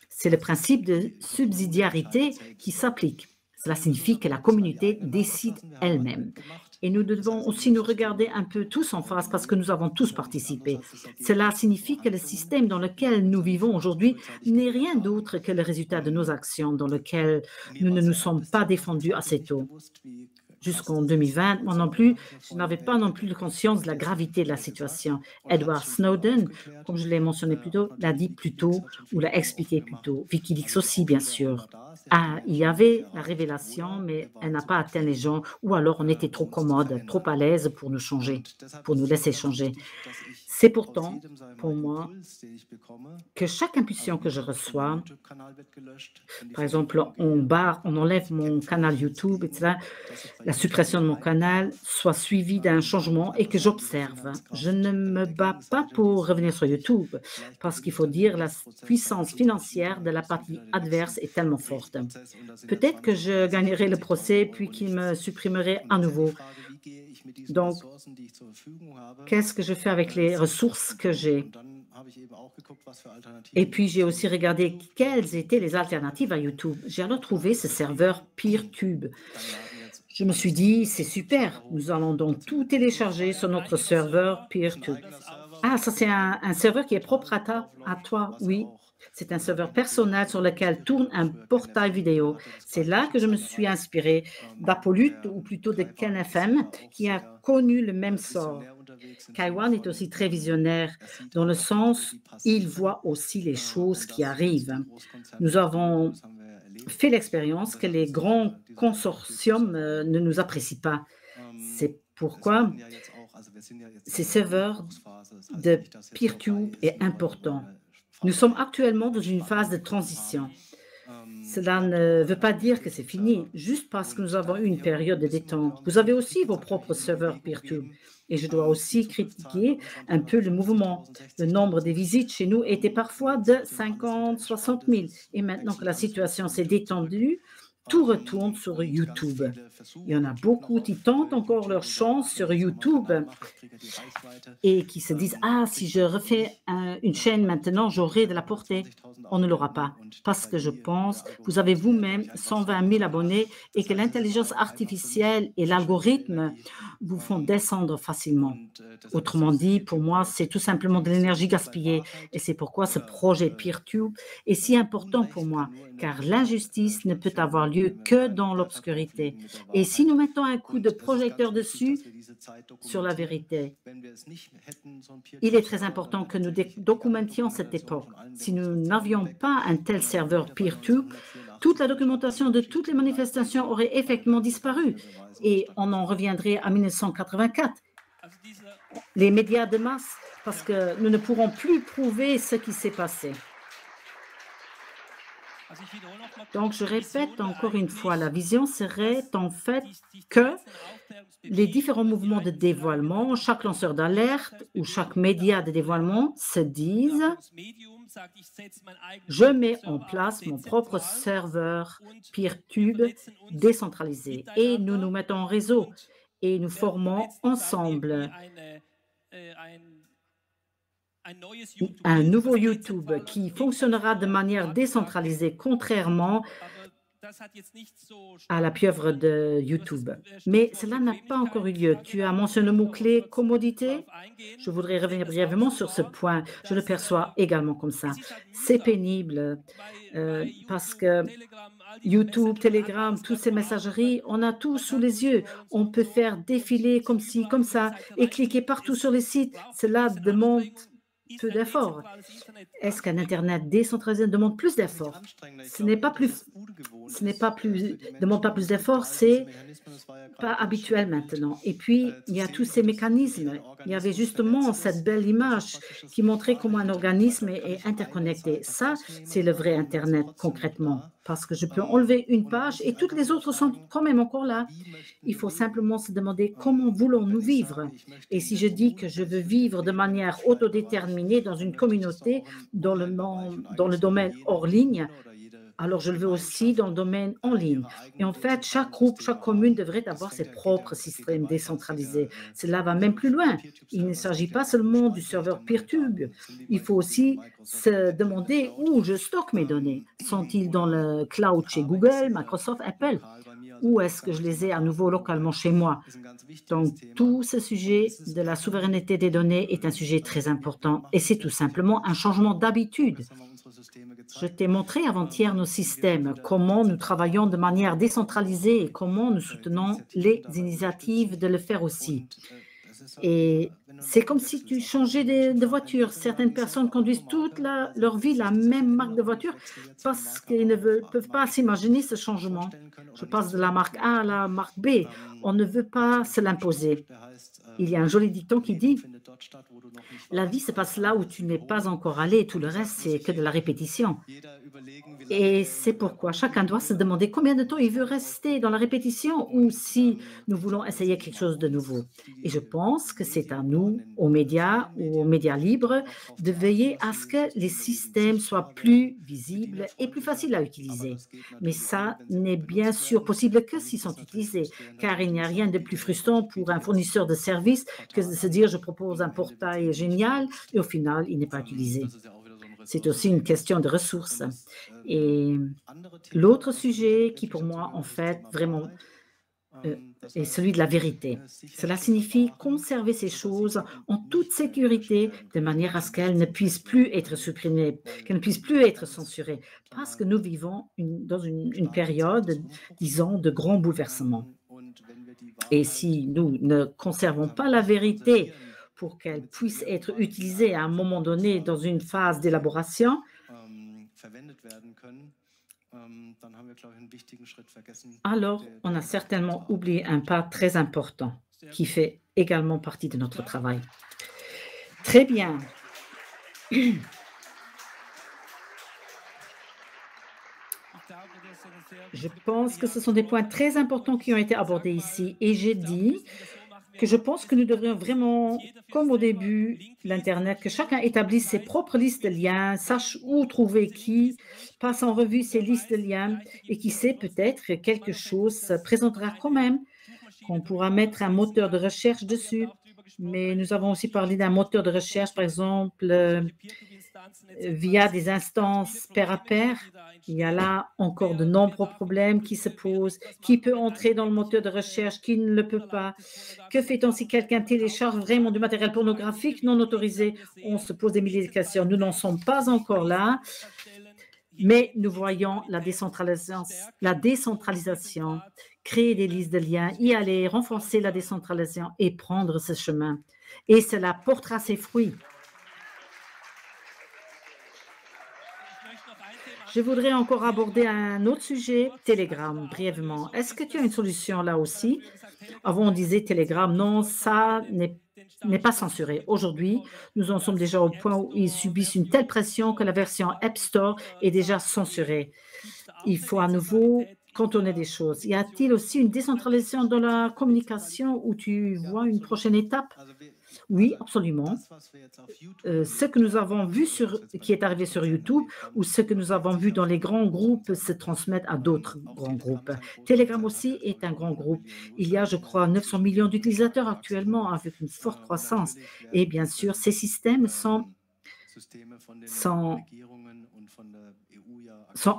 C'est le principe de subsidiarité qui s'applique. Cela signifie que la communauté décide elle-même. Et nous devons aussi nous regarder un peu tous en face parce que nous avons tous participé. Cela signifie que le système dans lequel nous vivons aujourd'hui n'est rien d'autre que le résultat de nos actions dans lequel nous ne nous sommes pas défendus assez tôt. Jusqu'en 2020, moi non plus, je n'avais pas non plus de conscience de la gravité de la situation. Edward Snowden, comme je l'ai mentionné plus tôt, l'a dit plus tôt ou l'a expliqué plus tôt. WikiLeaks aussi, bien sûr. Ah, il y avait la révélation, mais elle n'a pas atteint les gens, ou alors on était trop commode, trop à l'aise pour nous changer, pour nous laisser changer. C'est pourtant, pour moi, que chaque impulsion que je reçois, par exemple, on enlève mon canal YouTube, etc., la suppression de mon canal soit suivie d'un changement et que j'observe. Je ne me bats pas pour revenir sur YouTube parce qu'il faut dire la puissance financière de la partie adverse est tellement forte. Peut-être que je gagnerai le procès puis qu'il me supprimerait à nouveau. Donc, qu'est-ce que je fais avec les ressources que j'ai? Et puis, j'ai aussi regardé quelles étaient les alternatives à YouTube. J'ai alors trouvé ce serveur PeerTube. Je me suis dit, c'est super, nous allons donc tout télécharger sur notre serveur peer-to. Ah, ça c'est un serveur qui est propre à toi, oui. C'est un serveur personnel sur lequel tourne un portail vidéo. C'est là que je me suis inspirée d'Apollut, ou plutôt de KenFM, qui a connu le même sort. Kaiwan est aussi très visionnaire, dans le sens, il voit aussi les choses qui arrivent. Nous avons fait l'expérience que les grands consortiums ne nous apprécient pas. C'est pourquoi ces serveurs de PeerTube est important. Nous sommes actuellement dans une phase de transition. Cela ne veut pas dire que c'est fini, juste parce que nous avons eu une période de détente. Vous avez aussi vos propres serveurs PeerTube. Et je dois aussi critiquer un peu le mouvement. Le nombre de visites chez nous était parfois de 50, 60 000. Et maintenant que la situation s'est détendue, tout retourne sur YouTube. Il y en a beaucoup qui tentent encore leur chance sur YouTube et qui se disent « Ah, si je refais une chaîne maintenant, j'aurai de la portée. » On ne l'aura pas parce que je pense, vous avez vous-même 120 000 abonnés et que l'intelligence artificielle et l'algorithme vous font descendre facilement. Autrement dit, pour moi, c'est tout simplement de l'énergie gaspillée et c'est pourquoi ce projet PeerTube est si important pour moi, car l'injustice ne peut avoir lieu que dans l'obscurité. Et si nous mettons un coup de projecteur dessus, sur la vérité, il est très important que nous documentions cette époque. Si nous n'avions pas un tel serveur PeerTube, toute la documentation de toutes les manifestations aurait effectivement disparu et on en reviendrait à 1984. Les médias de masse, parce que nous ne pourrons plus prouver ce qui s'est passé. Donc, je répète encore une fois, la vision serait en fait que les différents mouvements de dévoilement, chaque lanceur d'alerte ou chaque média de dévoilement se disent « Je mets en place mon propre serveur PeerTube décentralisé et nous nous mettons en réseau et nous formons ensemble un nouveau YouTube qui fonctionnera de manière décentralisée, contrairement à la pieuvre de YouTube. Mais cela n'a pas encore eu lieu. Tu as mentionné le mot-clé « commodité ». Je voudrais revenir brièvement sur ce point. Je le perçois également comme ça. C'est pénible parce que YouTube, Telegram, toutes ces messageries, on a tout sous les yeux. On peut faire défiler comme ci, comme ça et cliquer partout sur les sites. Cela demande peu d'efforts. Est-ce qu'un Internet décentralisé demande plus d'efforts? Demande pas plus d'efforts, c'est pas habituel maintenant. Et puis, il y a tous ces mécanismes. Il y avait justement cette belle image qui montrait comment un organisme est interconnecté. Ça, c'est le vrai Internet concrètement. Parce que je peux enlever une page et toutes les autres sont quand même encore là. Il faut simplement se demander comment voulons-nous vivre. Et si je dis que je veux vivre de manière autodéterminée dans une communauté, dans le domaine hors ligne, alors je le veux aussi dans le domaine en ligne. Et en fait, chaque groupe, chaque commune devrait avoir ses propres systèmes décentralisés. Cela va même plus loin. Il ne s'agit pas seulement du serveur PeerTube. Il faut aussi se demander où je stocke mes données. Sont-ils dans le cloud chez Google, Microsoft, Apple? Ou est-ce que je les ai à nouveau localement chez moi? Donc, tout ce sujet de la souveraineté des données est un sujet très important et c'est tout simplement un changement d'habitude. Je t'ai montré avant-hier nos systèmes, comment nous travaillons de manière décentralisée et comment nous soutenons les initiatives de le faire aussi. Et c'est comme si tu changeais de voiture. Certaines personnes conduisent toute leur vie la même marque de voiture parce qu'ils ne peuvent pas s'imaginer ce changement. Je passe de la marque A à la marque B. On ne veut pas se l'imposer. Il y a un joli dicton qui dit « La vie se passe là où tu n'es pas encore allé, tout le reste, c'est que de la répétition. » Et c'est pourquoi chacun doit se demander combien de temps il veut rester dans la répétition ou si nous voulons essayer quelque chose de nouveau. Et je pense que c'est à nous, aux médias ou aux médias libres, de veiller à ce que les systèmes soient plus visibles et plus faciles à utiliser. Mais ça n'est bien sûr possible que s'ils sont utilisés, car il n'y a rien de plus frustrant pour un fournisseur de services que de se dire « je propose un portail génial » et au final, il n'est pas utilisé. C'est aussi une question de ressources. Et l'autre sujet qui, pour moi, en fait, vraiment euh, est celui de la vérité. Cela signifie conserver ces choses en toute sécurité, de manière à ce qu'elles ne puissent plus être supprimées, qu'elles ne puissent plus être censurées, parce que nous vivons dans une période, disons, de grands bouleversements. Et si nous ne conservons pas la vérité pour qu'elle puisse être utilisée à un moment donné dans une phase d'élaboration, alors on a certainement oublié un pas très important qui fait également partie de notre travail. Très bien. Je pense que ce sont des points très importants qui ont été abordés ici et j'ai dit que je pense que nous devrions vraiment, comme au début, l'Internet, que chacun établisse ses propres listes de liens, sache où trouver qui, passe en revue ces listes de liens et qui sait, peut-être que quelque chose se présentera quand même, qu'on pourra mettre un moteur de recherche dessus. Mais nous avons aussi parlé d'un moteur de recherche, par exemple, via des instances pair à pair. Il y a là encore de nombreux problèmes qui se posent. Qui peut entrer dans le moteur de recherche, qui ne le peut pas? Que fait-on si quelqu'un télécharge vraiment du matériel pornographique non autorisé? On se pose des milliers de questions. Nous n'en sommes pas encore là, mais nous voyons la décentralisation, créer des listes de liens, y aller, renforcer la décentralisation et prendre ce chemin. Et cela portera ses fruits. Je voudrais encore aborder un autre sujet, Telegram, brièvement. Est-ce que tu as une solution là aussi? Avant, on disait Telegram, non, ça n'est pas censuré. Aujourd'hui, nous en sommes déjà au point où ils subissent une telle pression que la version App Store est déjà censurée. Il faut à nouveau contourner des choses. Y a-t-il aussi une décentralisation dans la communication où tu vois une prochaine étape? Oui, absolument. Ce que nous avons vu qui est arrivé sur YouTube ou ce que nous avons vu dans les grands groupes se transmettent à d'autres grands groupes. Telegram aussi est un grand groupe. Il y a, je crois, 900 millions d'utilisateurs actuellement avec une forte croissance. Et bien sûr, ces systèmes sont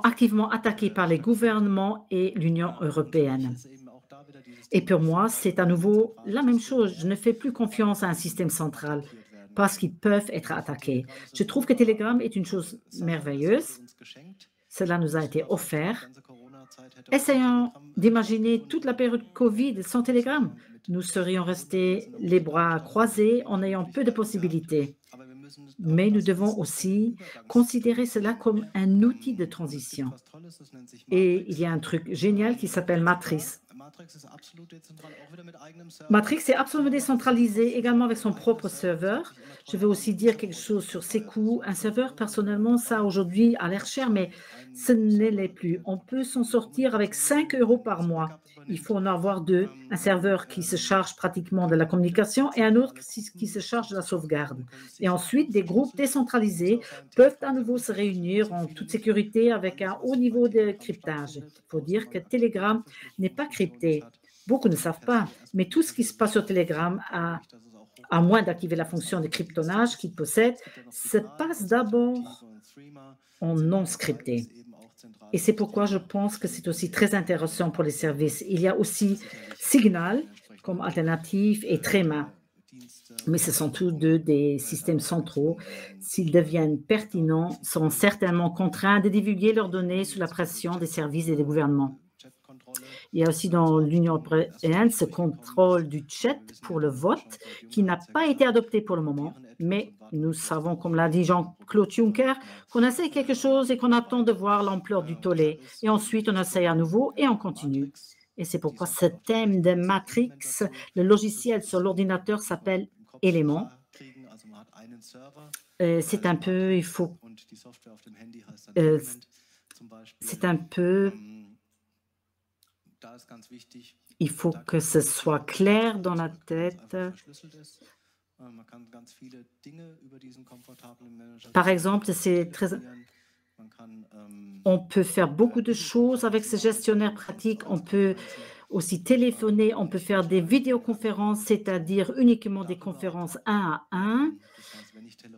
activement attaqués par les gouvernements et l'Union européenne. Et pour moi, c'est à nouveau la même chose. Je ne fais plus confiance à un système central parce qu'ils peuvent être attaqués. Je trouve que Telegram est une chose merveilleuse. Cela nous a été offert. Essayons d'imaginer toute la période Covid sans Telegram. Nous serions restés les bras croisés en ayant peu de possibilités. Mais nous devons aussi considérer cela comme un outil de transition. Et il y a un truc génial qui s'appelle Matrix. Matrix est absolument décentralisé, également avec son propre serveur. Je vais aussi dire quelque chose sur ses coûts. Un serveur, personnellement, ça aujourd'hui a l'air cher, mais ce n'est l'est plus. On peut s'en sortir avec 5 € par mois. Il faut en avoir deux, un serveur qui se charge pratiquement de la communication et un autre qui se charge de la sauvegarde. Et ensuite, des groupes décentralisés peuvent à nouveau se réunir en toute sécurité avec un haut niveau de cryptage. Il faut dire que Telegram n'est pas crypté. Beaucoup ne savent pas, mais tout ce qui se passe sur Telegram, à moins d'activer la fonction de cryptonnage qu'il possède, se passe d'abord en non scripté. Et c'est pourquoi je pense que c'est aussi très intéressant pour les services. Il y a aussi Signal comme alternative et Trema. Mais ce sont tous deux des systèmes centraux. S'ils deviennent pertinents, seront certainement contraints de divulguer leurs données sous la pression des services et des gouvernements. Il y a aussi dans l'Union européenne ce contrôle du chat pour le vote qui n'a pas été adopté pour le moment, mais nous savons, comme l'a dit Jean-Claude Juncker, qu'on essaie quelque chose et qu'on attend de voir l'ampleur du tollé. Et ensuite, on essaie à nouveau et on continue. Et c'est pourquoi ce thème de Matrix, le logiciel sur l'ordinateur s'appelle Élément. C'est un peu, il faut que ce soit clair dans la tête. Par exemple, on peut faire beaucoup de choses avec ce gestionnaire pratique. On peut aussi téléphoner, on peut faire des vidéoconférences, c'est-à-dire uniquement des conférences 1 à 1.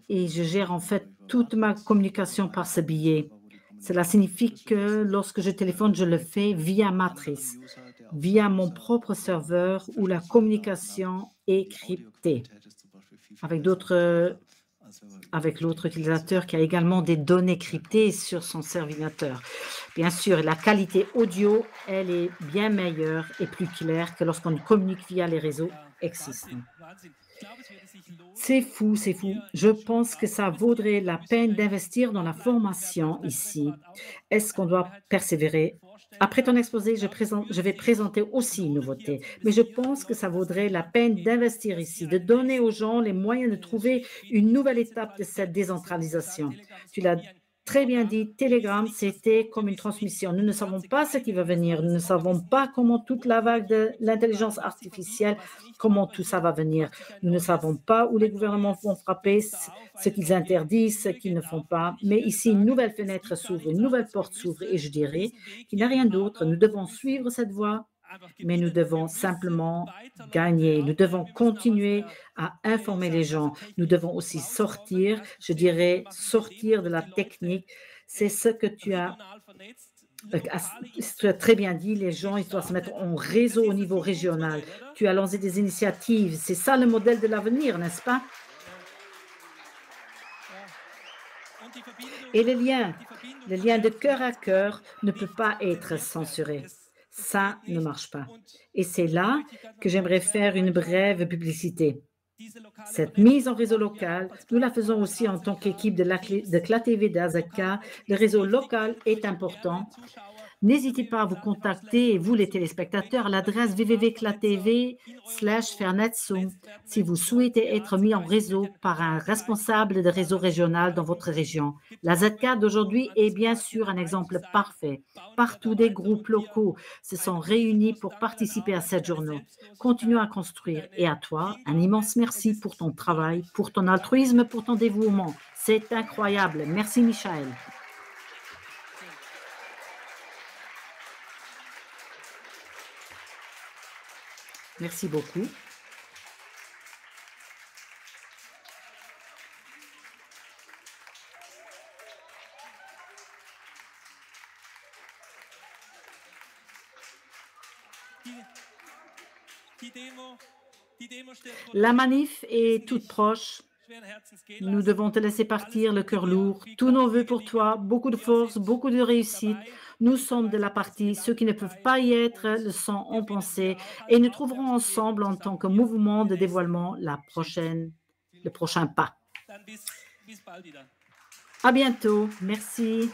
Et je gère en fait toute ma communication par ce biais. Cela signifie que lorsque je téléphone, je le fais via Matrix. via mon propre serveur où la communication est cryptée avec avec l'autre utilisateur qui a également des données cryptées sur son serviteur. Bien sûr, la qualité audio, elle est bien meilleure et plus claire que lorsqu'on communique via les réseaux existants. C'est fou, c'est fou. Je pense que ça vaudrait la peine d'investir dans la formation ici. Est-ce qu'on doit persévérer? Après ton exposé, je vais présenter aussi une nouveauté, mais je pense que ça vaudrait la peine d'investir ici, de donner aux gens les moyens de trouver une nouvelle étape de cette décentralisation. Tu l'as très bien dit, Telegram, c'était comme une transmission. Nous ne savons pas ce qui va venir. Nous ne savons pas comment toute la vague de l'intelligence artificielle, comment tout ça va venir. Nous ne savons pas où les gouvernements vont frapper, ce qu'ils interdisent, ce qu'ils ne font pas. Mais ici, une nouvelle fenêtre s'ouvre, une nouvelle porte s'ouvre et je dirais qu'il n'y a rien d'autre. Nous devons suivre cette voie, mais nous devons simplement gagner. Nous devons continuer à informer les gens. Nous devons aussi sortir, je dirais, sortir de la technique. C'est ce que tu as très bien dit, les gens, ils doivent se mettre en réseau au niveau régional. Tu as lancé des initiatives. C'est ça le modèle de l'avenir, n'est-ce pas? Et le lien de cœur à cœur ne peut pas être censuré. Ça ne marche pas. Et c'est là que j'aimerais faire une brève publicité. Cette mise en réseau local, nous la faisons aussi en tant qu'équipe de CLA-TV d'Azaka. Le réseau local est important. N'hésitez pas à vous contacter, vous les téléspectateurs, à l'adresse www.clatv/Fernetsum si vous souhaitez être mis en réseau par un responsable de réseau régional dans votre région. La ZK d'aujourd'hui est bien sûr un exemple parfait. Partout, des groupes locaux se sont réunis pour participer à cette journée. Continuons à construire. Et à toi, un immense merci pour ton travail, pour ton altruisme, pour ton dévouement. C'est incroyable. Merci, Michael. Merci beaucoup. La manif est toute proche. Nous devons te laisser partir, le cœur lourd. Tous nos vœux pour toi, beaucoup de force, beaucoup de réussite. Nous sommes de la partie. Ceux qui ne peuvent pas y être le sont en pensée et nous trouverons ensemble en tant que mouvement de dévoilement le prochain pas. À bientôt. Merci.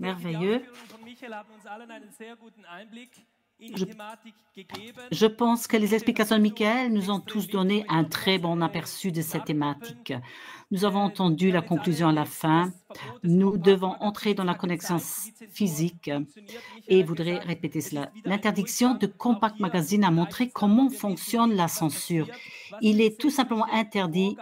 Merveilleux. Je pense que les explications de Michael nous ont tous donné un très bon aperçu de cette thématique. Nous avons entendu la conclusion à la fin. Nous devons entrer dans la connexion physique et voudrais répéter cela. L'interdiction de Compact Magazine a montré comment fonctionne la censure. Il est tout simplement interdit.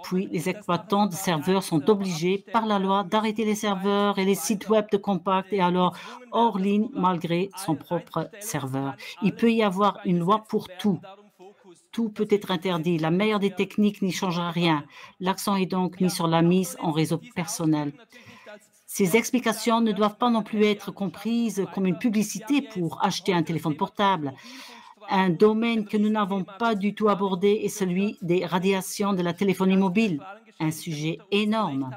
Puis, les exploitants de serveurs sont obligés par la loi d'arrêter les serveurs et les sites web de Compact et alors hors ligne malgré son propre serveur. Il peut y avoir une loi pour tout. Tout peut être interdit. La meilleure des techniques n'y changera rien. L'accent est donc mis sur la mise en réseau personnel. Ces explications ne doivent pas non plus être comprises comme une publicité pour acheter un téléphone portable. Un domaine que nous n'avons pas du tout abordé est celui des radiations de la téléphonie mobile, un sujet énorme.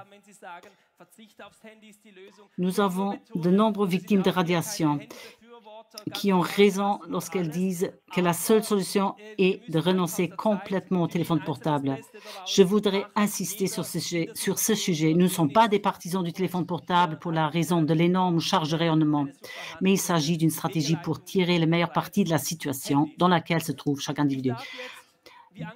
Nous avons de nombreuses victimes de radiation qui ont raison lorsqu'elles disent que la seule solution est de renoncer complètement au téléphone portable. Je voudrais insister sur ce sujet. Nous ne sommes pas des partisans du téléphone portable pour la raison de l'énorme charge de rayonnement, mais il s'agit d'une stratégie pour tirer le meilleur parti de la situation dans laquelle se trouve chaque individu.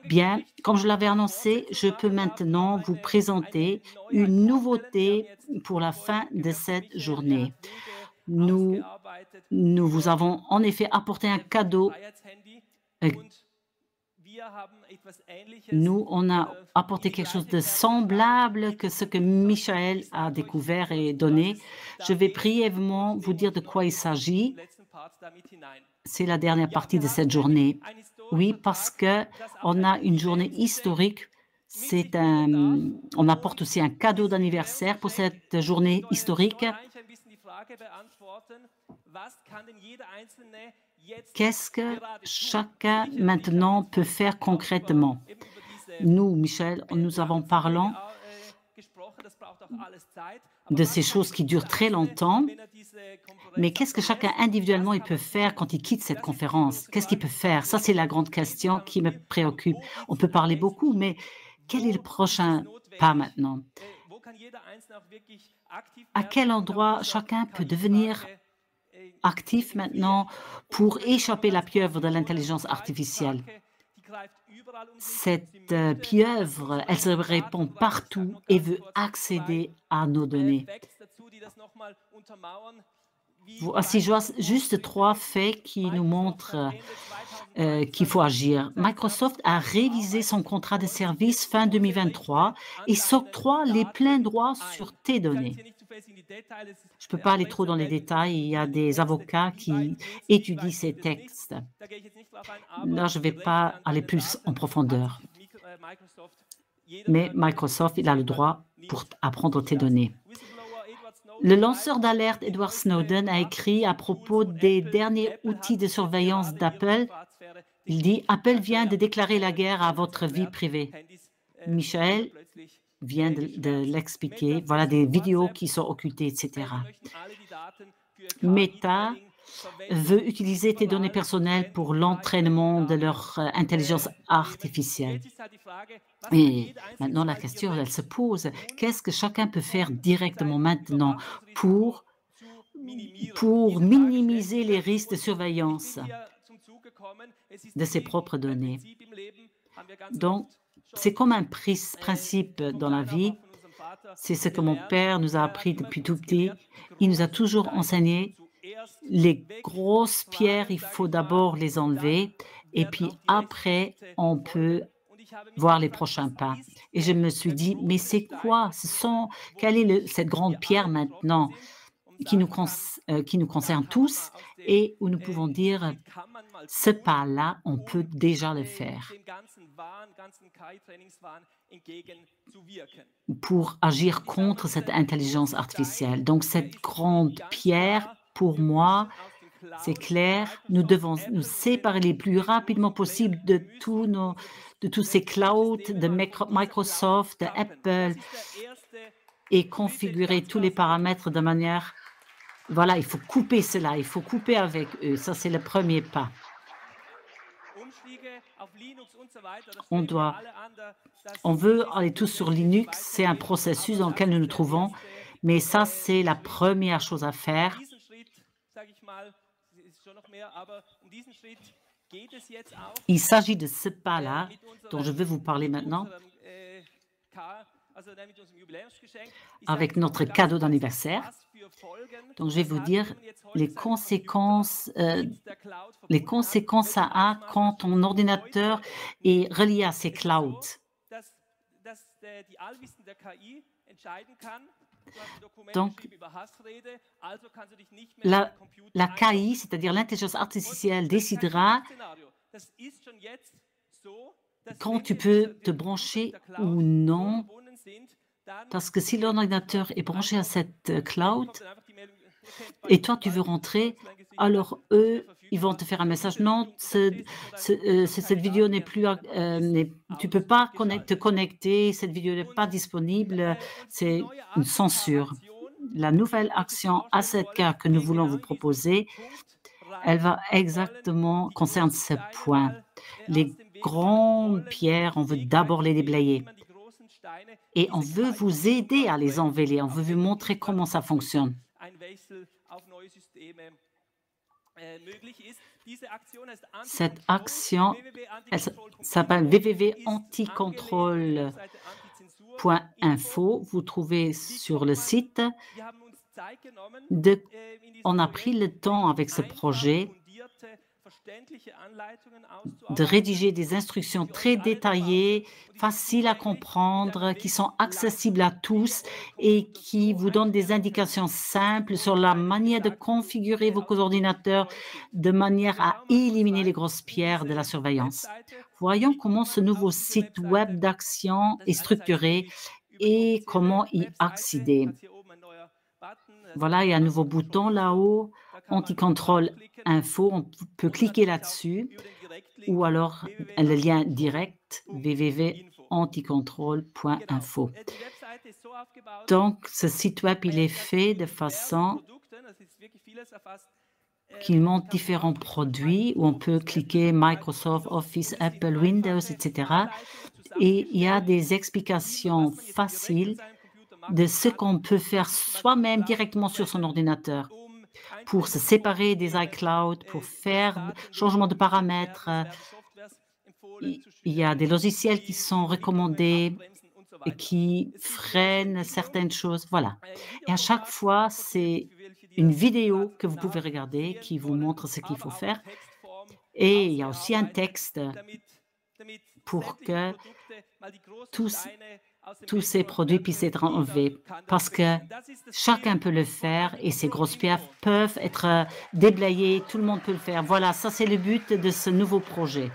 Bien, comme je l'avais annoncé, je peux maintenant vous présenter une nouveauté pour la fin de cette journée. Nous vous avons en effet apporté un cadeau. Nous, on a apporté quelque chose de semblable que ce que Michael a découvert et donné. Je vais brièvement vous dire de quoi il s'agit. C'est la dernière partie de cette journée. Oui, parce qu'on a une journée historique. On apporte aussi un cadeau d'anniversaire pour cette journée historique. Qu'est-ce que chacun maintenant peut faire concrètement? Nous, Michel, nous avons parlé de ces choses qui durent très longtemps, mais qu'est-ce que chacun individuellement il peut faire quand il quitte cette conférence? Qu'est-ce qu'il peut faire? Ça, c'est la grande question qui me préoccupe. On peut parler beaucoup, mais quel est le prochain pas maintenant? À quel endroit chacun peut devenir actif maintenant pour échapper à la pieuvre de l'intelligence artificielle? Cette pieuvre, elle se répand partout et veut accéder à nos données. Voici juste 3 faits qui nous montrent qu'il faut agir. Microsoft a révisé son contrat de service fin 2023 et s'octroie les pleins droits sur tes données. Je ne peux pas aller trop dans les détails, il y a des avocats qui étudient ces textes. Là, je ne vais pas aller plus en profondeur. Mais Microsoft, il a le droit pour apprendre tes données. Le lanceur d'alerte Edward Snowden a écrit à propos des derniers outils de surveillance d'Apple. Il dit: « Apple vient de déclarer la guerre à votre vie privée. » Michael vient de l'expliquer. Voilà des vidéos qui sont occultées, etc. Meta veut utiliser tes données personnelles pour l'entraînement de leur intelligence artificielle. Et maintenant, la question, elle se pose, qu'est-ce que chacun peut faire directement maintenant pour minimiser les risques de surveillance de ses propres données? Donc, c'est comme un principe dans la vie. C'est ce que mon père nous a appris depuis tout petit. Il nous a toujours enseigné les grosses pierres, il faut d'abord les enlever et puis après, on peut voir les prochains pas. Et je me suis dit: «Mais c'est quoi? Quelle est cette grande pierre maintenant qui nous concerne tous et où nous pouvons dire: "Ce pas-là, on peut déjà le faire"» pour agir contre cette intelligence artificielle. Donc cette grande pierre, pour moi, c'est clair, nous devons nous séparer le plus rapidement possible de tous ces clouds, de Microsoft, d'Apple et configurer tous les paramètres de manière... Voilà, il faut couper cela, il faut couper avec eux. Ça, c'est le premier pas. On veut aller tous sur Linux, c'est un processus dans lequel nous nous trouvons, mais ça, c'est la première chose à faire. Il s'agit de ce pas-là dont je veux vous parler maintenant avec notre cadeau d'anniversaire. Donc, je vais vous dire les conséquences ça a quand ton ordinateur est relié à ces clouds. Donc, la KI, c'est-à-dire l'intelligence artificielle, décidera quand tu peux te brancher ou non, parce que si l'ordinateur est branché à cette cloud et toi, tu veux rentrer, alors eux, ils vont te faire un message: «Non, cette vidéo n'est plus, tu ne peux pas te connecter, cette vidéo n'est pas disponible», c'est une censure. La nouvelle action AZK que nous voulons vous proposer, elle va exactement concerner ce point. Les grandes pierres, on veut d'abord les déblayer et on veut vous aider à les enlever, on veut vous montrer comment ça fonctionne. Cette action, elle s'appelle www.anticontrol.info. Vous trouvez sur le site. on a pris le temps avec ce projet de rédiger des instructions très détaillées, faciles à comprendre, qui sont accessibles à tous et qui vous donnent des indications simples sur la manière de configurer vos ordinateurs de manière à éliminer les grosses pierres de la surveillance. Voyons comment ce nouveau site web d'action est structuré et comment y accéder. Voilà, il y a un nouveau bouton là-haut, Anti-control info, on peut cliquer là-dessus ou alors le lien direct www.anticontrol.info. Donc, ce site web, il est fait de façon qu'il montre différents produits où on peut cliquer Microsoft, Office, Apple, Windows, etc. Et il y a des explications faciles de ce qu'on peut faire soi-même directement sur son ordinateur pour se séparer des iCloud, pour faire changement de paramètres. Il y a des logiciels qui sont recommandés et qui freinent certaines choses. Voilà. Et à chaque fois, c'est une vidéo que vous pouvez regarder qui vous montre ce qu'il faut faire. Et il y a aussi un texte pour que tous ces produits puissent être enlevés parce que chacun peut le faire et ces grosses pierres peuvent être déblayées, tout le monde peut le faire. Voilà, ça c'est le but de ce nouveau projet.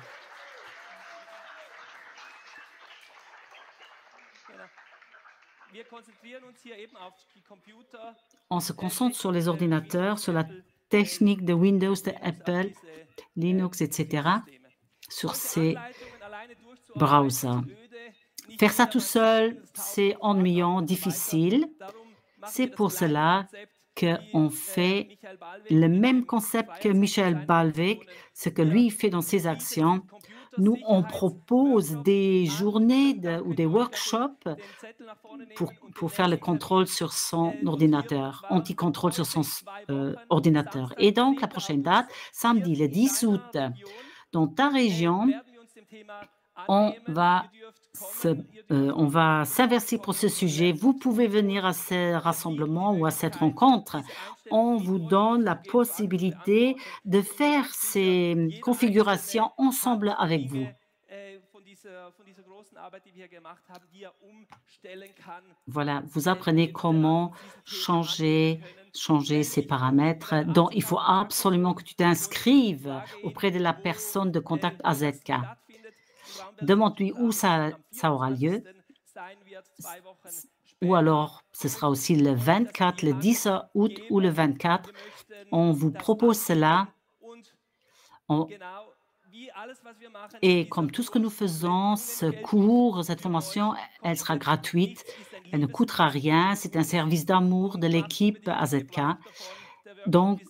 On se concentre sur les ordinateurs, sur la technique de Windows, de Apple, Linux, etc., sur ces browsers. Faire ça tout seul, c'est ennuyant, difficile. C'est pour cela qu'on fait le même concept que Michel Balvec, ce que lui fait dans ses actions. Nous, on propose des journées ou des workshops pour faire le contrôle sur son ordinateur, anti-contrôle sur son ordinateur. Et donc, la prochaine date, samedi, le 10 août, dans ta région, on va s'inverser pour ce sujet. Vous pouvez venir à ce rassemblement ou à cette rencontre. On vous donne la possibilité de faire ces configurations ensemble avec vous. Voilà, vous apprenez comment changer ces paramètres. Donc, il faut absolument que tu t'inscrives auprès de la personne de contact AZK. Demande-lui où ça aura lieu. Ou alors, ce sera aussi le 24, le 10 août ou le 24. On vous propose cela. Et comme tout ce que nous faisons, ce cours, cette formation, elle sera gratuite. Elle ne coûtera rien. C'est un service d'amour de l'équipe AZK. Donc,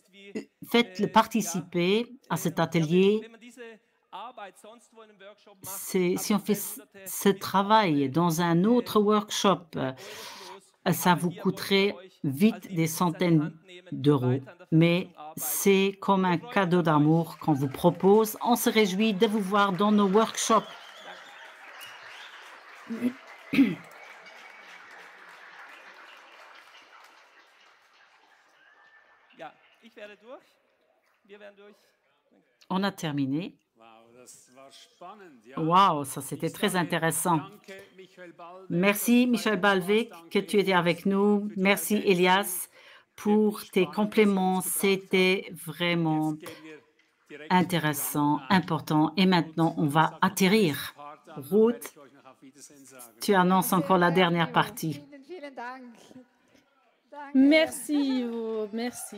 faites-le participer à cet atelier. Si on fait ce travail dans un autre workshop, ça vous coûterait vite des centaines d'euros. Mais c'est comme un cadeau d'amour qu'on vous propose. On se réjouit de vous voir dans nos workshops. On a terminé. Wow, ça c'était très intéressant. Merci Michel Balvec que tu étais avec nous. Merci Elias pour tes compléments. C'était vraiment intéressant, important. Et maintenant, on va atterrir. Ruth, tu annonces encore la dernière partie. Merci, merci.